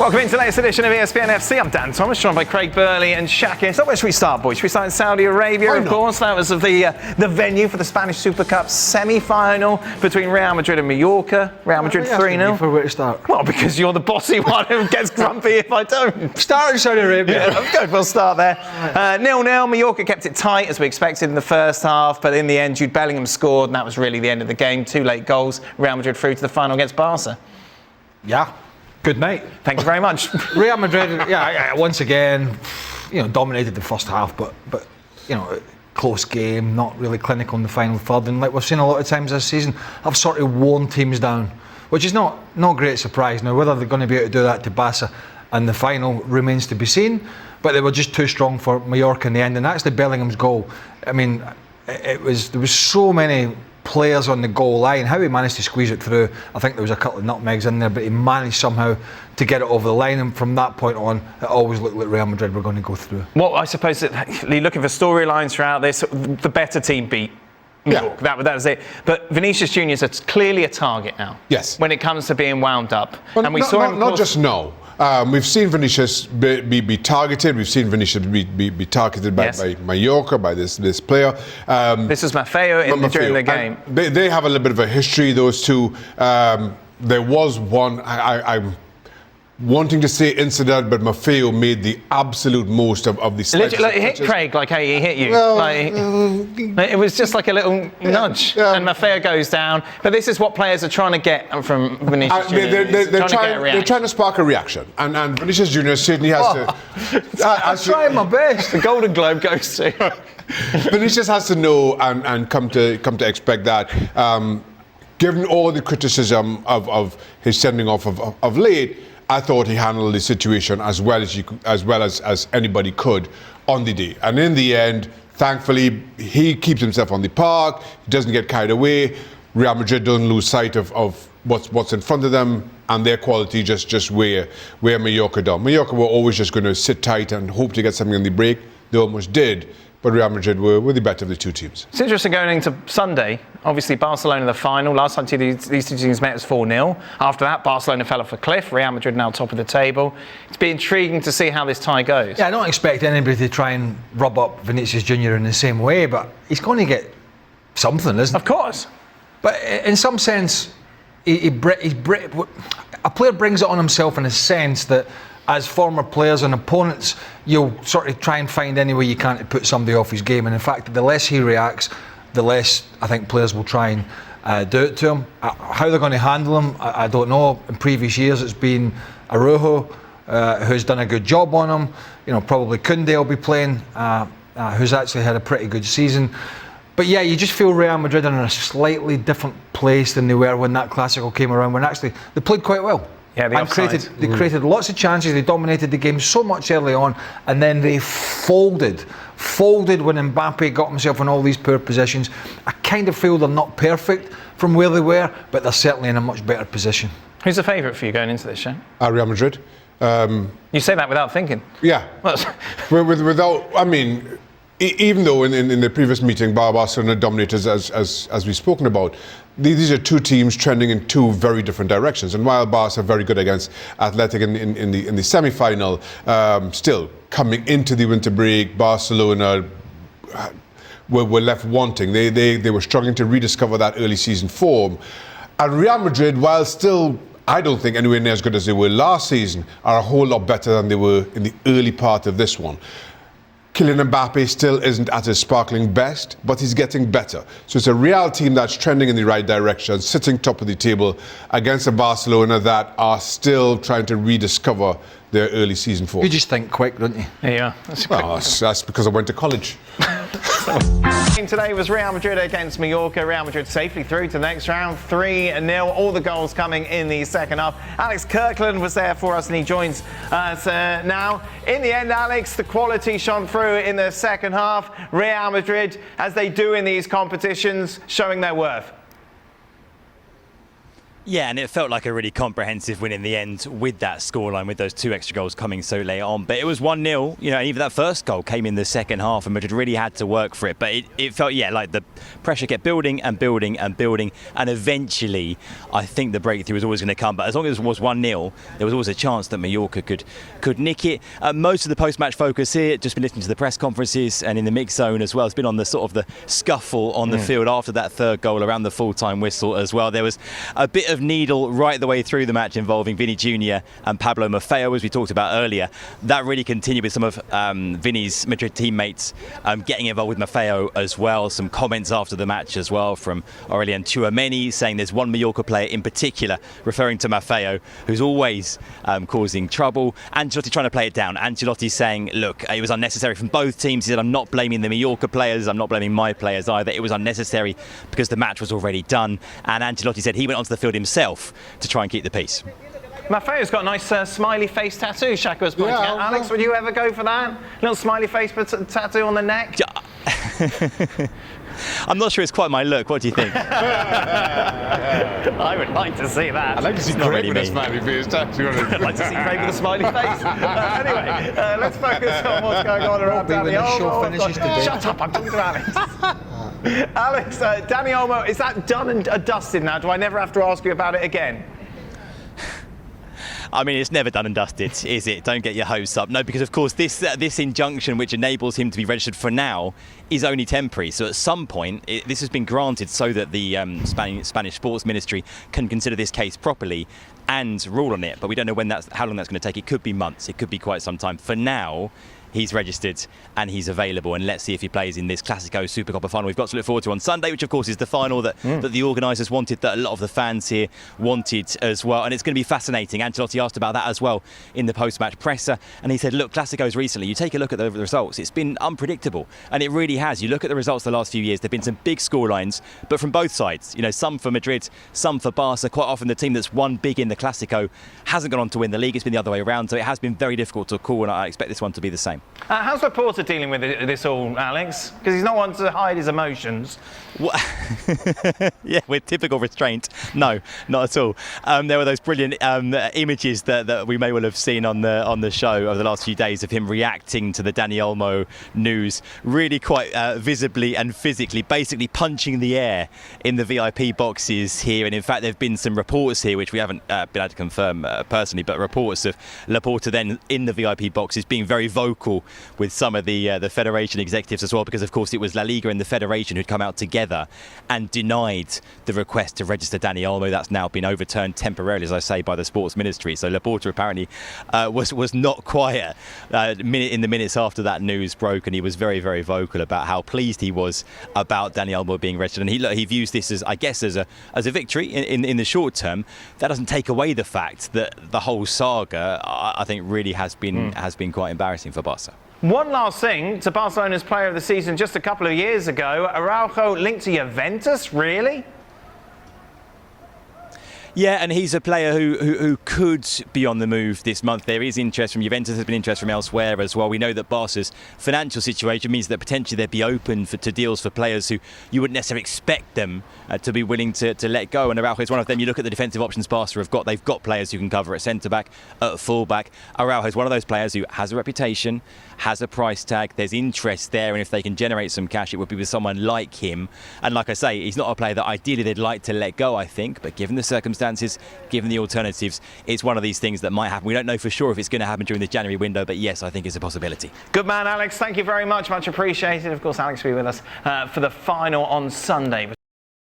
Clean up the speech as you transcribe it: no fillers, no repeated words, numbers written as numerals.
Welcome into the latest edition of ESPN FC. I'm Dan Thomas, joined by Craig Burley and Shaka. So where should we start, boys? Should we start in Saudi Arabia, of course? That was the venue for the Spanish Supercopa semi-final between Real Madrid and Mallorca. Real Madrid 3-0. For where to start? Well, because you're the bossy one who gets grumpy if I don't. Start in Saudi Arabia. Yeah, good, we'll start there. 0-0. Mallorca kept it tight, as we expected in the first half, but in the end, Jude Bellingham scored, and that was really the end of the game. 2 late goals. Real Madrid through to the final against Barca. Yeah. Good night. Thank you very much. Real Madrid, once again, dominated the first half, but close game, not really clinical in the final third, and like we've seen a lot of times this season, have sort of worn teams down, which is not great surprise. Now, whether they're going to be able to do that to Barca in the final remains to be seen, but they were just too strong for Mallorca in the end, and actually Bellingham's goal, I mean, there was so many players on the goal line. How he managed to squeeze it through, I think there was a couple of nutmegs in there, but he managed somehow to get it over the line, and from that point on it always looked like Real Madrid were going to go through. Well, I suppose that you're looking for storylines throughout this. The better team beat Mallorca. That was it. But Vinicius Junior is clearly a target now. Yes. When it comes to being wound up. Well, and we saw him not just now. We've seen Vinicius be targeted. We've seen Vinicius be targeted by Mallorca, by this player. This is Maffeo during the game. They have a little bit of a history, those two. There was one, I'm wanting to say incident, but Maffeo made the absolute most of the slightest. Like, it hit Craig like how he hit you. Well, it was just like a little nudge, and Maffeo goes down. But this is what players are trying to get from Vinicius Junior. They're trying to spark a reaction, and Vinicius Junior certainly has to. I'm trying my best. The Golden Globe goes to. Vinicius has to know and come to expect that. Given all the criticism of his sending off of late, I thought he handled the situation as well as anybody could on the day. And in the end, thankfully, he keeps himself on the park. He doesn't get carried away. Real Madrid don't lose sight of what's in front of them, and their quality just wear Mallorca down. Mallorca were always just going to sit tight and hope to get something on the break. They almost did. But Real Madrid were the better of the two teams. It's interesting going into Sunday. Obviously, Barcelona the final. Last time these two teams met was 4-0. After that, Barcelona fell off a cliff. Real Madrid now top of the table. It's been intriguing to see how this tie goes. Yeah, I don't expect anybody to try and rub up Vinicius Junior in the same way, but he's going to get something, isn't he? Of course. But in some sense, a player brings it on himself in a sense that, as former players and opponents, you'll sort of try and find any way you can to put somebody off his game. And in fact, the less he reacts, the less I think players will try and do it to him. How they're going to handle him, I don't know. In previous years, it's been Araujo who's done a good job on him. Probably Koundé will be playing, who's actually had a pretty good season. But yeah, you just feel Real Madrid are in a slightly different place than they were when that Clásico came around, when actually they played quite well. Yeah, they created lots of chances. They dominated the game so much early on, and then they folded when Mbappe got himself in all these poor positions. I kind of feel they're not perfect from where they were, but they're certainly in a much better position. Who's the favourite for you going into this show? Real Madrid. You say that without thinking. Yeah. Without, I mean, even though in the previous meeting, Barcelona dominated as we've spoken about, these are two teams trending in two very different directions. And while Barca are very good against Athletic in the semi-final, still coming into the winter break, Barcelona were left wanting. They were struggling to rediscover that early season form. And Real Madrid, while still, I don't think anywhere near as good as they were last season, are a whole lot better than they were in the early part of this one. Kylian Mbappe still isn't at his sparkling best, but he's getting better. So it's a Real team that's trending in the right direction, sitting top of the table against a Barcelona that are still trying to rediscover their early season form. You just think quick, don't you? Yeah. That's because I went to college. Today was Real Madrid against Mallorca. Real Madrid safely through to the next round, 3-0. All the goals coming in the second half. Alex Kirkland was there for us, and he joins us now. In the end, Alex, the quality shone through in the second half. Real Madrid, as they do in these competitions, showing their worth. Yeah, and it felt like a really comprehensive win in the end with that scoreline, with those 2 extra goals coming so late on. But it was 1-0, you know, and even that first goal came in the second half and Madrid really had to work for it. But it felt, yeah, like the pressure kept building and building and building. And eventually, I think the breakthrough was always going to come. But as long as it was 1-0, there was always a chance that Mallorca could nick it. Most of the post-match focus here, just been listening to the press conferences and in the mix zone as well, it's been on the sort of the scuffle on the field after that third goal around the full-time whistle as well. There was a bit of needle right the way through the match involving Vini Jr. and Pablo Maffeo, as we talked about earlier. That really continued with some of Vini's Madrid teammates getting involved with Maffeo as well. Some comments after the match as well from Aurelien Tchouameni saying there's one Mallorca player in particular, referring to Maffeo, who's always causing trouble. Ancelotti trying to play it down. Ancelotti saying, look, it was unnecessary from both teams. He said, I'm not blaming the Mallorca players, I'm not blaming my players either. It was unnecessary because the match was already done. And Ancelotti said he went onto the field himself to try and keep the peace. Maffeo's got a nice smiley face tattoo, Shaka was pointing out. Alex, would you ever go for that? Little smiley face tattoo on the neck? I'm not sure it's quite my look. What do you think? I would like to see that. I'd like to see Craig with a smiley face tattoo. I'd like to see Craig with a smiley face. Anyway, let's focus on what's going on around Dani Olmo. Shut up, I'm talking to Alex. Alex, Dani Olmo, is that done and dusted now? Do I never have to ask you about it again? I mean, it's never done and dusted, is it? Don't get your hopes up. No, because of course this injunction, which enables him to be registered for now, is only temporary. So at some point, this has been granted so that the Spanish Sports Ministry can consider this case properly and rule on it. But we don't know how long that's going to take. It could be months. It could be quite some time. For now, he's registered and he's available, and let's see if he plays in this Clásico Supercopa final we've got to look forward to on Sunday, which of course is the final that the organisers wanted, that a lot of the fans here wanted as well, and it's going to be fascinating. Ancelotti asked about that as well in the post-match presser, and he said, look, Clásicos recently, you take a look at the results, it's been unpredictable, and it really has. You look at the results the last few years, there have been some big scorelines, but from both sides, you know, some for Madrid, some for Barca. Quite often the team that's won big in the Clásico hasn't gone on to win the league, it's been the other way around, so it has been very difficult to call, and I expect this one to be the same. How's Laporta dealing with this all, Alex? Because he's not one to hide his emotions. Yeah, with typical restraint. No, not at all. There were those brilliant images that we may well have seen on the show over the last few days of him reacting to the Dani Olmo news, really quite visibly and physically, basically punching the air in the VIP boxes here. And in fact, there have been some reports here, which we haven't been able to confirm personally, but reports of Laporta then in the VIP boxes being very vocal with some of the federation executives as well, because of course it was La Liga and the federation who'd come out together and denied the request to register Dani Olmo. That's now been overturned temporarily, as I say, by the sports ministry. So Laporta apparently was not quiet in the minutes after that news broke, and he was very, very vocal about how pleased he was about Dani Olmo being registered. And he views this as, I guess, as a victory in the short term. That doesn't take away the fact that the whole saga, I think, really has been quite embarrassing for Barca. One last thing to Barcelona's player of the season just a couple of years ago, Araujo linked to Juventus, really? Yeah, and he's a player who could be on the move this month. There is interest from Juventus, there's been interest from elsewhere as well. We know that Barca's financial situation means that potentially they'd be open to deals for players who you wouldn't necessarily expect them to be willing to let go. And Araujo is one of them. You look at the defensive options Barca have got, they've got players who can cover at centre-back, at full-back. Araujo is one of those players who has a reputation, has a price tag, there's interest there, and if they can generate some cash, it would be with someone like him. And like I say, he's not a player that ideally they'd like to let go, I think, but given the circumstances, given the alternatives, it's one of these things that might happen. We don't know for sure if it's going to happen during the January window, but yes, I think it's a possibility. Good man, Alex. Thank you very much. Much appreciated. Of course, Alex will be with us for the final on Sunday.